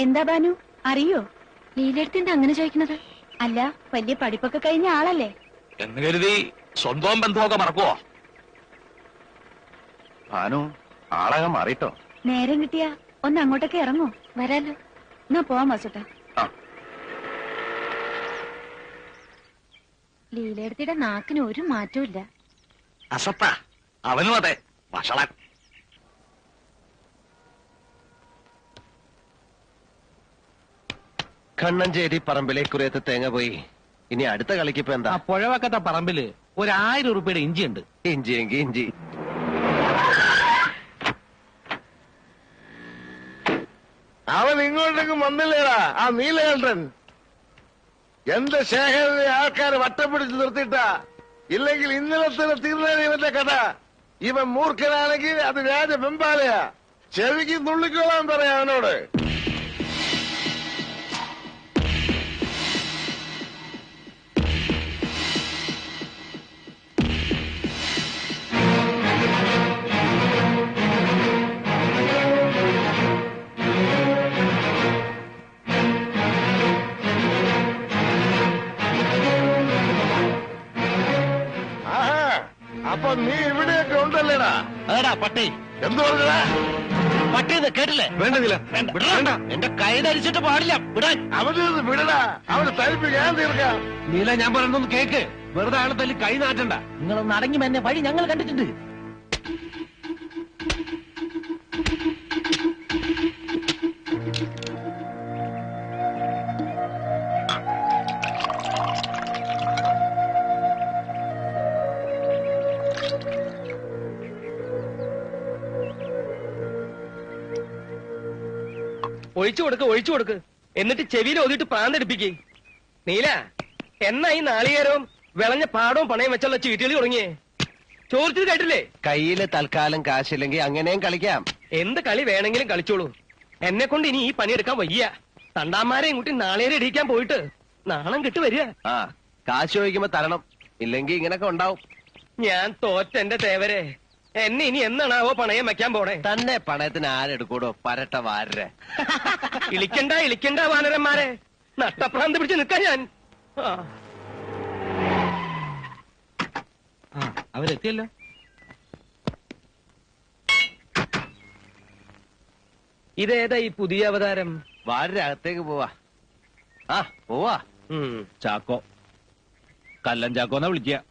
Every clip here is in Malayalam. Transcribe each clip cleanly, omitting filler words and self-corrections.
എന്താ ബാനു, അറിയോ? ലീലെടുത്തിന്റെ അങ്ങനെ ചോദിക്കുന്നത്? അല്ല, വലിയ പഠിപ്പൊക്കെ കഴിഞ്ഞ ആളല്ലേ എന്ന് കരുതി സ്വന്തം ബന്ധമൊക്കെ മറക്കുവോ? ഭാനു, ആളകം മാറിട്ടോ. നേരം കിട്ടിയാ ഒന്ന് അങ്ങോട്ടൊക്കെ ഇറങ്ങോ? വരാലോ. എന്നാ പോവാം വാസുട്ടാ. ലീലെടുത്തിയുടെ നാക്കിന് ഒരു മാറ്റവും ഇല്ല. അസത്ത അവനും അതെ, വഷളൻ. കണ്ണഞ്ചേരി പറമ്പിലെ കുറേത്ത് തേങ്ങ പോയി. ഇനി അടുത്ത കളിക്കിപ്പോ എന്താ? പുഴവക്കത്തെ പറമ്പില് 1000 രൂപയുടെ ഇഞ്ചി ഉണ്ട്. ഇഞ്ചിയെങ്കി ഇഞ്ചി. അവൻ ഇങ്ങോട്ടേക്കും വന്നില്ലേടാ, ആ നീലകണ്ഠൻ. എന്റെ ശേഖരനെ ആൾക്കാരെ വട്ടം പിടിച്ച് നിർത്തിയിട്ടാ. ഇല്ലെങ്കിൽ ഇന്നലെ തന്നെ തീർന്നേനെ ഇവന്റെ കഥ. ഇവൻ മൂർഖനാണെങ്കിൽ അത് രാജ വെമ്പാലയാ. ചെവിക്ക് നുള്ളിക്കോളാൻ പറയാം അവനോട്. അപ്പൊ നീ ഇവിടെയൊക്കെ ഉണ്ടല്ലേടാ? അതെടാ പട്ടി. എന്തു പറഞ്ഞടാ? പട്ടിന്ന് കേട്ടില്ലേ? വേണ്ടതില്ല, വേണ്ട. എന്റെ കൈ ധരിച്ചിട്ട് പാടില്ല വിടാൻ. അവന് വിടടാ, അവന് തരിപ്പ് ഞാൻ തീർക്കാം. നീല, ഞാൻ പറയുന്നൊന്ന് കേക്ക്. വെറുതെ ആളെ തല്ലി കൈ നാട്ടണ്ട. നിങ്ങളൊന്ന് അടങ്ങി എന്നെ വഴി ഞങ്ങൾ കണ്ടിട്ടുണ്ട്. ഒഴിച്ചു കൊടുക്ക്. എന്നിട്ട് ചെവിയിൽ ഓതിട്ട് പ്രാന്തടിപ്പിക്ക്. നീല, എന്നാ ഈ നാളികേരവും വിളഞ്ഞ പാടവും പണയം വെച്ചുള്ള ചീട്ടുകളി തുടങ്ങിയേ? ചോദിച്ചത് കേട്ടില്ലേ? കയ്യില് തൽക്കാലം കാശില്ലെങ്കിൽ അങ്ങനെയും കളിക്കാം. എന്ത് കളി വേണമെങ്കിലും കളിച്ചോളൂ. എന്നെ കൊണ്ട് ഇനി ഈ പണിയെടുക്കാൻ വയ്യ. തണ്ടാമാരെയും കൂട്ടി നാളേരെ ഇടിക്കാൻ പോയിട്ട് നാണം കിട്ടു വരിക. ആ, കാശ് ചോദിക്കുമ്പോ തരണം, ഇല്ലെങ്കിൽ ഇങ്ങനൊക്കെ ഉണ്ടാവും. ഞാൻ തോറ്റെന്റെ തേവരെ. എന്നെ ഇനി എന്നാണാവോ പണയം വെക്കാൻ പോണേ? തന്നെ പണയത്തിന് ആരെടുക്കൂടോ, പരട്ട വാരരെ. ഇളിക്കണ്ട വാനരന്മാരെ. നട്ടപ്രാന്ത് പിടിച്ച് നിൽക്കാൻ ഞാൻ. അവരെത്തിയല്ലോ. ഇതേതാ ഈ പുതിയ അവതാരം? വാരരെ അകത്തേക്ക് പോവാ. ആ പോവാ. ചാക്കോ, കല്ലൻ ചാക്കോന്നാ വിളിക്കുക.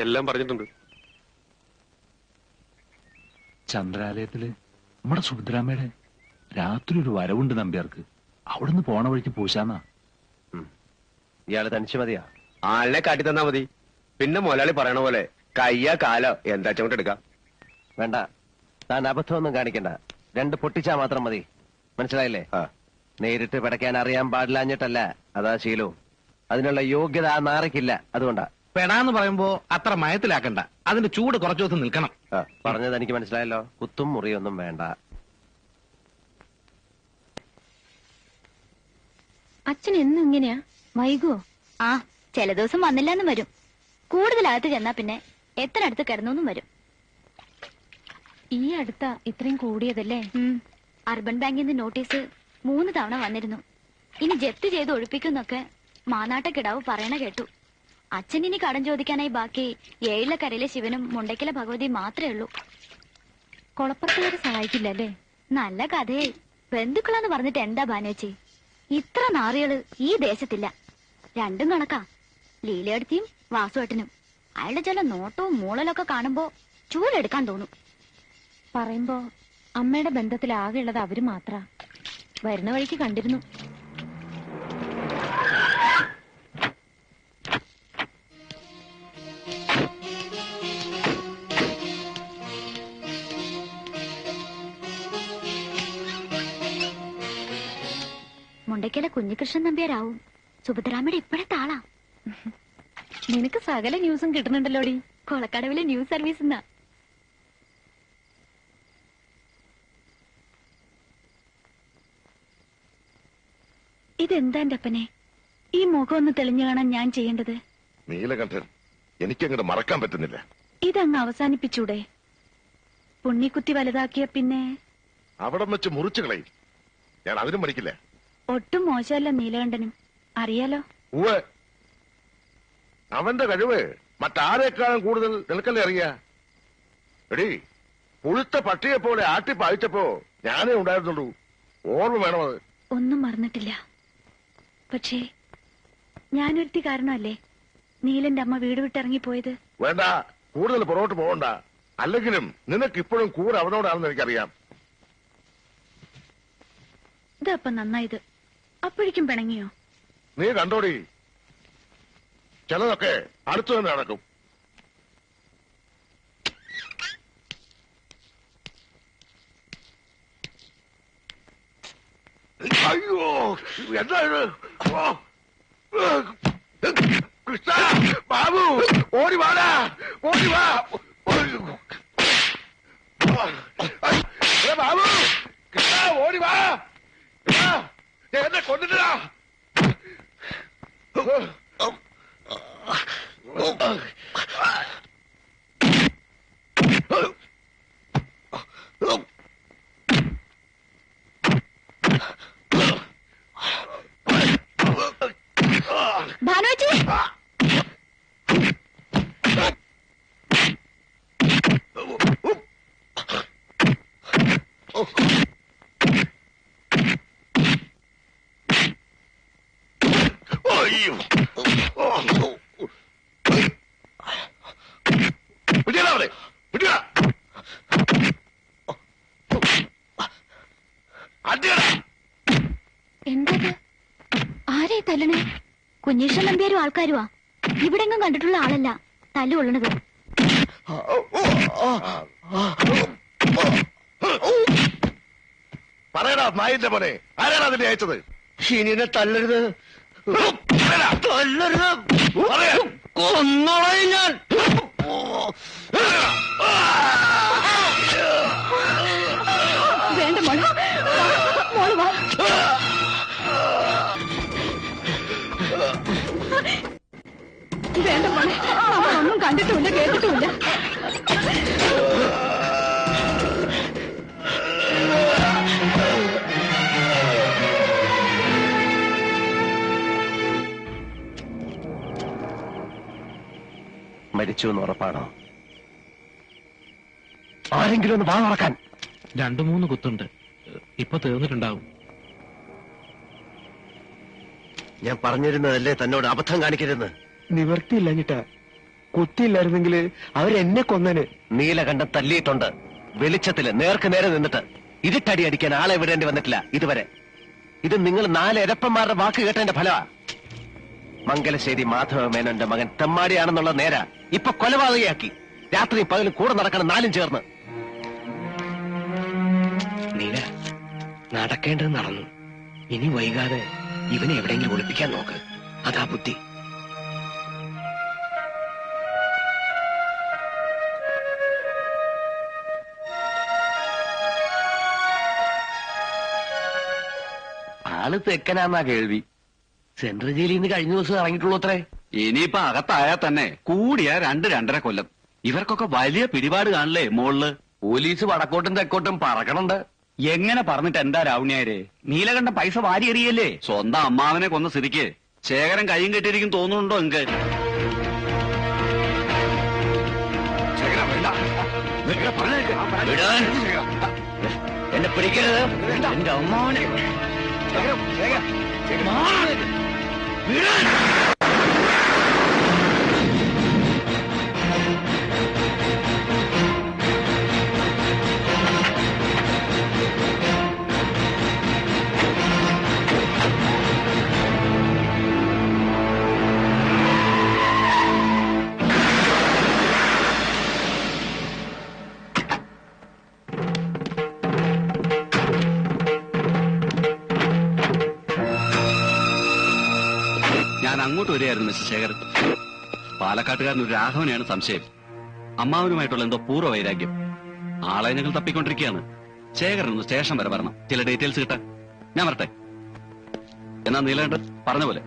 എല്ലാം പറഞ്ഞിട്ടുണ്ട്. ചന്ദ്രാലയത്തില് നമ്മുടെ സുഭദ്രാമ്മയുടെ രാത്രി ഒരു വരവുണ്ട് നമ്പ്യാർക്ക്. അവിടുന്ന് പോണ വഴിക്ക് പൂശാന്നാ. ഇയാള് തനിച്ച് മതിയാ? ആളിനെ കാട്ടി തന്നാ മതി. പിന്നെ മുതലാളി പറയണ പോലെ കയ്യാ കാലോ എന്താ ചങ്ങോട്ട് എടുക്കാം. വേണ്ട, താൻ അബദ്ധമൊന്നും കാണിക്കണ്ട. 2 പൊട്ടിച്ചാ മാത്രം മതി. മനസ്സിലായില്ലേ? നേരിട്ട് പിടയ്ക്കാൻ അറിയാൻ പാടില്ലാഞ്ഞിട്ടല്ല, അതാ ശീലവും. അതിനുള്ള യോഗ്യത ആ നാറയ്ക്കില്ല, അതുകൊണ്ടാ. പെടാന്ന് പറയുമ്പോ അത്ര മയത്തിലാക്കണ്ട. അതിന്റെ ചൂട് കുറച്ചു ദിവസം നിൽക്കണം. പറഞ്ഞത് എനിക്ക് മനസ്സിലായല്ലോ. കുത്തും മുറിയൊന്നും വേണ്ട. അച്ഛൻ എന്നും ഇങ്ങനെയാ? വൈകുവോ? ആ, ചില ദിവസം വന്നില്ലാന്നും വരും. കൂടുതലകത്ത് ചെന്നാ പിന്നെ എത്ര അടുത്ത് കിടന്നൊന്നും വരും. ഈ അടുത്ത ഇത്രയും കൂടിയതല്ലേ? അർബൻ ബാങ്കിൽ നിന്ന് നോട്ടീസ് 3 തവണ വന്നിരുന്നു. ഇനി ജപ്തി ചെയ്ത് ഒഴിപ്പിക്കുന്നൊക്കെ മാനാട്ടക്കിടാവ് പറയണ കേട്ടു. അച്ഛൻ ഇനി കടം ചോദിക്കാനായി ബാക്കി ഏഴിലക്കരയിലെ ശിവനും മുണ്ടയ്ക്കലെ ഭഗവതിയും മാത്രമേ ഉള്ളൂ. കൊളപ്പുറത്തുകാരെ സഹായിക്കില്ല അല്ലേ? നല്ല കഥയെ. ബന്ധുക്കളാന്ന് പറഞ്ഞിട്ട് എന്താ ബാനേച്ചി? ഇത്ര നാറികള് ഈ ദേശത്തില്ല. രണ്ടും കണക്കാ. ലീലയെടുത്തിയും വാസുവേട്ടനും. അയാളുടെ ചില നോട്ടവും മൂളലൊക്കെ കാണുമ്പോ ചൂലെടുക്കാൻ തോന്നും. പറയുമ്പോ അമ്മയുടെ ബന്ധത്തിൽ ആകെ ഉള്ളത് അവര് മാത്ര. വരുന്ന വഴിക്ക് കണ്ടിരുന്നു. മുണ്ടയ്ക്കലെ കുഞ്ഞികൃഷ്ണൻ നമ്പ്യാരാവും സുഭദ്രാമ്മയുടെ ഇപ്പോഴത്തെ ആളാ. നിനക്ക് സകല ന്യൂസും കിട്ടുന്നുണ്ടല്ലോടി. കൊളക്കടവിലെ ന്യൂസ് സർവീസ് എന്നാ. ഇതെന്താ എന്റെ അപ്പനെ? ഈ മുഖം ഒന്ന് തെളിഞ്ഞു കാണാൻ ഞാൻ ചെയ്യേണ്ടത്? നീലകണ്ഠൻ, എനിക്കങ്ങോട്ട് മറക്കാൻ പറ്റുന്നില്ല. ഇതങ്ങ് അവസാനിപ്പിച്ചൂടെ? പുണ്ണിക്കുത്തി വലുതാക്കിയ പിന്നെ അവിടം വെച്ച് മുറിച്ചു കളയും. ഞാൻ അതിനും പഠിക്കില്ല. ഒട്ടും മോശമല്ല നീലകണ്ഠനും, അറിയാലോ. ഉവ്വ്, അവന്റെ കഴിവ് മറ്റാരേക്കാളും കൂടുതൽ നിനക്കല്ലേ അറിയാ. എടീ, പുഴുത്ത പട്ടിയെ പോലെ ആട്ടി പായിച്ചപ്പോ ഞാനേ ഉണ്ടായിരുന്നുള്ളൂ. ഓർമ്മ വേണം അത്. ഒന്നും മറന്നിട്ടില്ല. പക്ഷേ ഞാനൊരുത്തി കാരണമല്ലേ നീലന്റെ അമ്മ വീട് വിട്ടിറങ്ങിപ്പോയത്. വേണ്ട, കൂടുതൽ പുറകോട്ട് പോകണ്ട. അല്ലെങ്കിലും നിനക്കിപ്പോഴും കൂടെ അവനോടാണെന്ന് എനിക്കറിയാം. ഇതപ്പം നന്നായത്. അപ്പോഴേക്കും പിണങ്ങിയോ? നീ കണ്ടോടി, ചിലതൊക്കെ അടുത്തു തന്നെ നടക്കും. അയ്യോ, എന്താ ഇത്? ഓ, കൃഷ്ണ, ബാബു, ഓടി വാടാ, ഓടി വാ. ബാബു, കൃഷ്ണ, ഓടി വാ. എന്നെ കൊണ്ടിട്ടാ. ഭാനുവച്ചി, അയ്യോ, വിടിയാടെ, വിടിയാ. അടിയടാ. എന്തത്? ആരെ തല്ലണേ? കുഞ്ഞീശ്വരൻ നമ്പ്യാരും ആൾക്കാരുവാ. ഇവിടെങ്ങും കണ്ടിട്ടുള്ള ആളല്ല തല്ലു കൊള്ളണത്. പറയടാ നായിന്റെ മോനെ, ആരാണ് അതിനെ അയച്ചത്? ഇനിനെ തല്ലരുത്, തല്ലരുത്, പറയാ. കൊന്നോളയും ഞാൻ. വേണ്ട മോളെ, മോള് വാ. വേണ്ട മോളെ, നമ്മളൊന്നും കണ്ടിട്ടുമില്ല കേട്ടിട്ടുമില്ല. മരിച്ചു എന്ന് ഉറപ്പാണോ? ആരെങ്കിലും ഒന്ന് വാ തുറക്കാൻ. 2-3 കുത്തുണ്ട്. ഇപ്പൊ തീർന്നിട്ടുണ്ടാവും. ഞാൻ പറഞ്ഞിരുന്നതല്ലേ തന്നോട് അബദ്ധം കാണിക്കരുതെന്ന്. നിവർത്തിയില്ലഞ്ഞിട്ടാ. കുത്തിയില്ലായിരുന്നെങ്കിൽ അവരെന്നെ കൊന്നന്. നീലകണ്ഠൻ തല്ലിയിട്ടുണ്ട്. വെളിച്ചത്തില് നേർക്ക് നേരെ നിന്നിട്ട്. ഇരുട്ടടി അടിക്കാൻ ആളെ വിടേണ്ടി വന്നിട്ടില്ല ഇതുവരെ. ഇത് നിങ്ങൾ 4 എരപ്പന്മാരുടെ വാക്ക് കേട്ടതിന്റെ ഫലമാ. മംഗലശ്ശേരി മാധവ മേനോന്റെ മകൻ തെമ്മാടിയാണെന്നുള്ള നേരാ ഇപ്പൊ കൊലപാതകയാക്കി. രാത്രി പകലും കൂടെ നടക്കണം 4 ചേർന്ന്. നീല, നടക്കേണ്ടത് നടന്നു. ഇനി വൈകാതെ ഇവനെ എവിടെയെങ്കിലും ഒളിപ്പിക്കാൻ നോക്ക്. അതാ ബുദ്ധി. ആള് തെക്കനാന്നാ കേൾവി. സെൻട്രൽ ജയിലിൽ നിന്ന് കഴിഞ്ഞ ദിവസം ഇറങ്ങിയിട്ടുള്ളൂ അത്രേ. ഇനിയിപ്പൊ അകത്തായാ തന്നെ കൂടിയ 2-2.5 കൊല്ലം. ഇവർക്കൊക്കെ വലിയ പിടിപാട് കാണില്ലേ മോളില്. പോലീസ് വടക്കോട്ടും തെക്കോട്ടും പറക്കണുണ്ട്. എങ്ങനെ പറഞ്ഞിട്ട് എന്താ രാവണിയാരെ? നീലകണ്ഠ പൈസ വാരി എറിയല്ലേ. സ്വന്തം അമ്മാവനെ കൊന്ന സ്ഥിതിക്ക് ശേഖരൻ കയ്യും കെട്ടിയിരിക്കും തോന്നുന്നുണ്ടോ എനിക്ക്? എന്നെ പിടിക്കരുത്, എന്റെ അമ്മാവനെ. ഞാൻ അങ്ങോട്ട് വരികയായിരുന്നു മിസ്റ്റർ ശേഖരൻ. പാലക്കാട്ടുകാരൻ ഒരു രാഘവനെയാണ് സംശയം. അമ്മാവനുമായിട്ടുള്ള എന്തോ പൂർവ്വ വൈരാഗ്യം. ആളെ ഞങ്ങൾ തപ്പിക്കൊണ്ടിരിക്കുകയാണ്. ശേഖരൻ ഒന്ന് സ്റ്റേഷൻ വരെ വരണം, ചില ഡീറ്റെയിൽസ് കിട്ടാൻ. ഞാൻ വരട്ടെ. എന്നാ നീലകണ്ഠൻ പറഞ്ഞ പോലെ.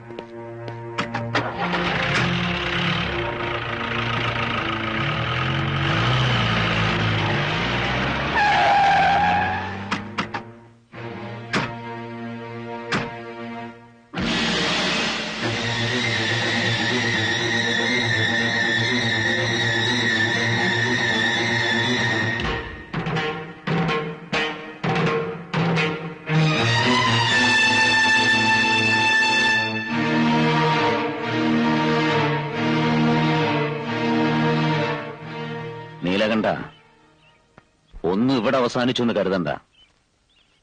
വേണ്ട, ഒന്നും ഇവിടെ അവസാനിച്ചു എന്ന് കരുതണ്ട.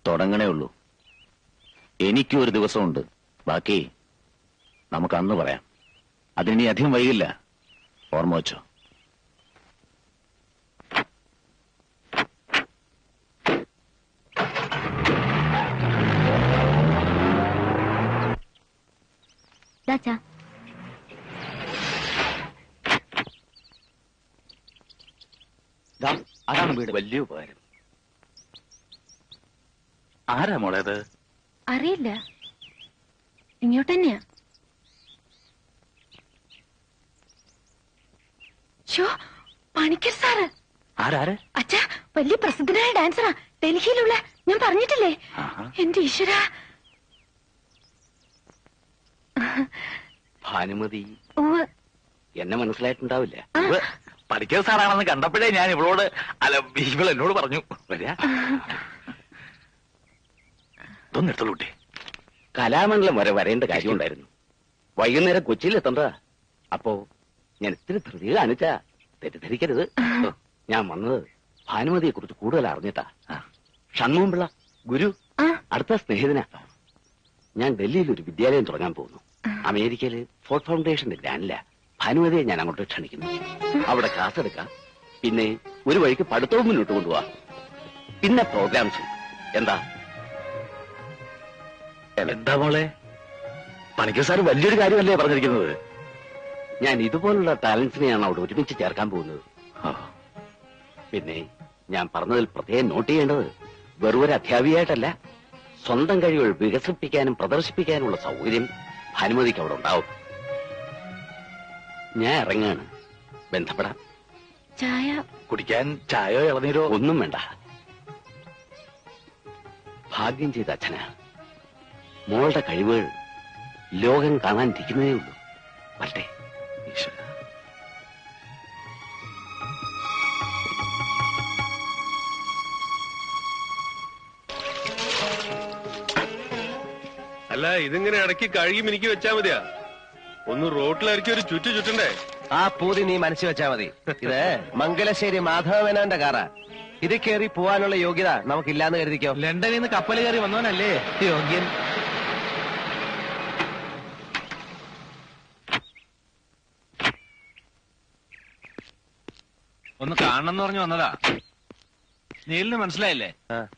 തുടങ്ങണേ ഉള്ളൂ. എനിക്കും ഒരു ദിവസമുണ്ട്. ബാക്കി നമുക്ക് അന്ന് പറയാം. അതിനി അധികം വൈകില്ല. ഓർമ്മ വെച്ചോ. ദാച്ചാ, അതാണ് വീട്. വലിയ ഉപകാരം. ആരാ മോളേത്? അറിയില്ല, ഇങ്ങോട്ട് തന്നെയാ. പണിക്കർ സാറ്. ആരാര്? അച്ഛാ, വലിയ പ്രസിദ്ധനായ ഡാൻസറാ, ഡൽഹിയിലുള്ള. ഞാൻ പറഞ്ഞിട്ടില്ലേ? എന്റെ ഈശ്വര. ഭാനുമതി ഉവ്വ്. എന്നെ മനസ്സിലായിട്ടുണ്ടാവില്ല. പഠിക്കുന്ന സാറാണെന്ന് കണ്ടപ്പോഴേ ഞാൻ ഇവളോട്, അല്ല ഇവൾ എന്നോട് പറഞ്ഞു വരിക. ഇതൊന്നും എടുത്തോളൂട്ടെ. കലാമണ്ഡലം വരെ വരേണ്ട കാര്യമുണ്ടായിരുന്നു. വൈകുന്നേരം കൊച്ചിയിൽ എത്തണ്ടതാ. അപ്പോ ഞാൻ ഇത്തിരി ധൃതി കാണിച്ചാ തെറ്റിദ്ധരിക്കരുത്. ഞാൻ വന്നത് ഭാനുമതിയെ കുറിച്ച് കൂടുതൽ അറിഞ്ഞിട്ടാ. ഷൺമുഖംപിള്ള ഗുരു അടുത്ത സ്നേഹിതനാ. ഞാൻ ഡൽഹിയിൽ ഒരു വിദ്യാലയം തുടങ്ങാൻ പോകുന്നു. അമേരിക്കയില് ഫോർട്ട് ഫൗണ്ടേഷന്റെ ലാൻഡില. ഭാനുമതിയെ ഞാൻ അങ്ങോട്ട് ക്ഷണിക്കുന്നു. അവിടെ ക്ലാസ് എടുക്കാം. പിന്നെ ഒരു വഴിക്ക് പഠിത്തവും മുന്നോട്ട് കൊണ്ടുപോവാ. പിന്നെ പ്രോഗ്രാംസ്. എന്താ എന്താ മോളെ? പണിക്കർ സാർ വലിയൊരു കാര്യമല്ലേ പറഞ്ഞിരിക്കുന്നത്? ഞാൻ ഇതുപോലുള്ള ടാലന്റ്സിനെയാണ് അവിടെ ഒരുമിച്ച് ചേർക്കാൻ പോകുന്നത്. പിന്നെ ഞാൻ പറഞ്ഞതിൽ പ്രത്യേകം നോട്ട് ചെയ്യേണ്ടത്, വെറും ഒരു അധ്യാപികയായിട്ടല്ല, സ്വന്തം കഴിവുകൾ വികസിപ്പിക്കാനും പ്രദർശിപ്പിക്കാനുള്ള സൗകര്യം ഭാനുമതിക്ക് അവിടെ ഉണ്ടാവും. ഞാൻ ഇറങ്ങാണ്. ബന്ധപ്പെടാം. ചായ കുടിക്കാൻ ചായയോ ഇളനീരോ ഒന്നും വേണ്ട. ഭാഗ്യം ചെയ്ത അച്ഛനാ. മോളുടെ കഴിവുകൾ ലോകം കാണാനിരിക്കുന്നതേ ഉള്ളൂ. വരട്ടെ. അല്ല, ഇതിങ്ങനെ ഇടയ്ക്ക് കഴുകി മിനിക്ക് വെച്ചാ മതിയാ? ഒന്ന് റോട്ടിലിറക്കി ഒരു ചുറ്റണ്ടേ? ആ പൂതി നീ മനസ്സിൽ വെച്ചാ മതി. ഇത് മംഗലശ്ശേരി മാധവമേനോന്റെ കാറാ. ഇത് കയറി പോവാനുള്ള യോഗ്യത നമുക്കില്ലാന്ന് കരുതിക്കോ. ലണ്ടനിൽ നിന്ന് കപ്പൽ കയറി വന്നവനല്ലേ യോഗ്യൻ. ഒന്ന് കാണണമെന്ന് പറഞ്ഞു വന്നതാ. നീലിന് മനസ്സിലായില്ലേ?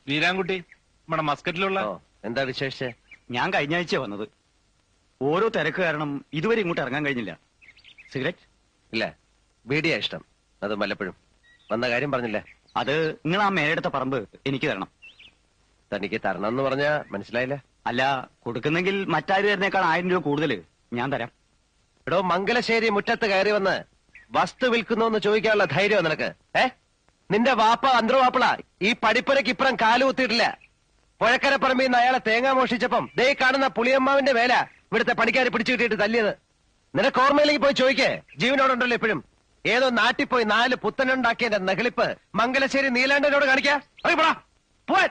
വീരാൻകുട്ടി, നമ്മുടെ മസ്കറ്റിലുള്ള. എന്താ വിശേഷിച്ച്? ഞാൻ കഴിഞ്ഞ ആഴ്ച വന്നത്. ഓരോ തിരക്ക് കാരണം ഇതുവരെ ഇങ്ങോട്ട് ഇറങ്ങാൻ കഴിഞ്ഞില്ല. സിഗരറ്റ് ഇല്ല, ബീഡിയാ ഇഷ്ടം. അത് വല്ലപ്പോഴും. വന്ന കാര്യം പറഞ്ഞില്ലേ? അത് നിങ്ങൾ ആ മേലെടുത്ത പറമ്പ് എനിക്ക് തരണം. തനിക്ക് തരണം എന്ന് പറഞ്ഞാ മനസ്സിലായില്ല. അല്ല, കൊടുക്കുന്നെങ്കിൽ മറ്റാര് തരുന്നേക്കാൾ 1000 രൂപ കൂടുതൽ ഞാൻ തരാം. എടോ, മംഗലശ്ശേരി മുറ്റത്ത് കയറി വന്ന് വസ്തു വിൽക്കുന്നോന്ന് ചോദിക്കാനുള്ള ധൈര്യം നിനക്ക്? നിന്റെ വാപ്പ അന്തർവാപ്പിള ഈ പടിപ്പുരക്ക് ഇപ്പുറം കാലുകുത്തിയിട്ടില്ല. പുഴക്കരപ്പറമ്പിൽ നിന്ന് അയാളെ തേങ്ങ മോഷിച്ചപ്പം ദേ കാണുന്ന പുളിയമ്മാവിന്റെ വേല ഇവിടുത്തെ പണിക്കാരെ പിടിച്ചു കിട്ടിയിട്ട് തല്ലിയത്. നിനക്ക് ഓർമ്മയിലേക്ക് പോയി ചോദിക്കേ. ജീവനോടുണ്ടല്ലോ ഇപ്പോഴും. ഏതോ നാട്ടിൽ പോയി 4 പുത്തനുണ്ടാക്കിയതിന്റെ നെഹളിപ്പ് മംഗലശ്ശേരി നീലാണ്ടനോട് കാണിക്കാ. പോവാൻ.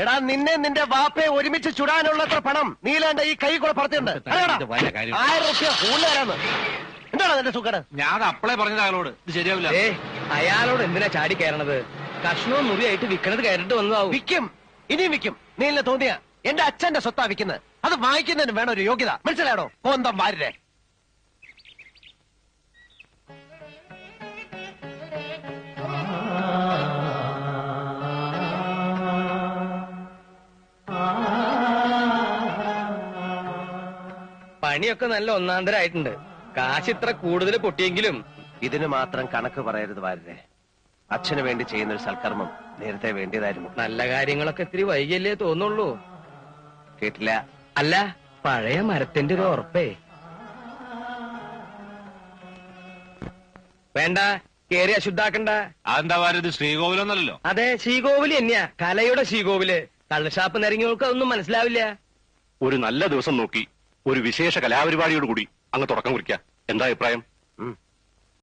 എടാ, നിന്നെ നിന്റെ വാപ്പയെ ഒരുമിച്ച് ചുടാനുള്ളത്ര പണം നീലാണ്ട ഈ കൈ കൂടെ പറത്തിയുണ്ട്. 1000 റുപ്യ കൂടുതലാന്ന്. എന്താണ് നിന്റെ സുഖം? ഞാൻ അപ്പളേ പറഞ്ഞത് അയാളോട് ഇത് ശരിയാവില്ല. അയാളോട് എന്തിനാ ചാടി കയറണത്? കഷ്ണവും മുറിയായിട്ട് വിൽക്കണത് കയറിട്ട് വന്നതാവും. വിൽക്കും, ഇനിയും വിൽക്കും. നീലിനെ തോന്നിയ എന്റെ അച്ഛന്റെ സ്വത്താ വിൽക്കുന്നത്. അത് വാങ്ങിക്കുന്നതിന് വേണം ഒരു യോഗ്യത. മനസ്സിലായടോ? കോന്തം വാരരെ. പണിയൊക്കെ നല്ല ഒന്നാന്തരായിട്ടുണ്ട്. കാശ് ഇത്ര കൂടുതൽ പൊട്ടിയെങ്കിലും ഇതിന് മാത്രം കണക്ക് പറയരുത് വാരരെ. അച്ഛന് വേണ്ടി ചെയ്യുന്ന ഒരു സൽക്കർമ്മം നേരത്തെ വേണ്ടിയതായിരുന്നു. നല്ല കാര്യങ്ങളൊക്കെ ഇത്തിരി വൈകിയല്ലേ തോന്നുള്ളൂ. കേട്ടില്ല? അല്ല, പഴയ മരത്തിന്റെ ഒരു ഉറപ്പേ. വേണ്ട, കേറി അശുദ്ധാക്കണ്ട. അതെന്താ വാരത്? ശ്രീകോവിലൊന്നല്ലോ. അതെ, ശ്രീകോവില് തന്നെയാ. കലയുടെ ശ്രീകോവില്. കള്ളുഷാപ്പ് നിറങ്ങിയവർക്ക് അതൊന്നും മനസ്സിലാവില്ല. ഒരു നല്ല ദിവസം നോക്കി ഒരു വിശേഷ കലാപരിപാടിയോട് കൂടി അങ്ങ് തുടക്കം കുറിക്കാം. എന്താ അഭിപ്രായം?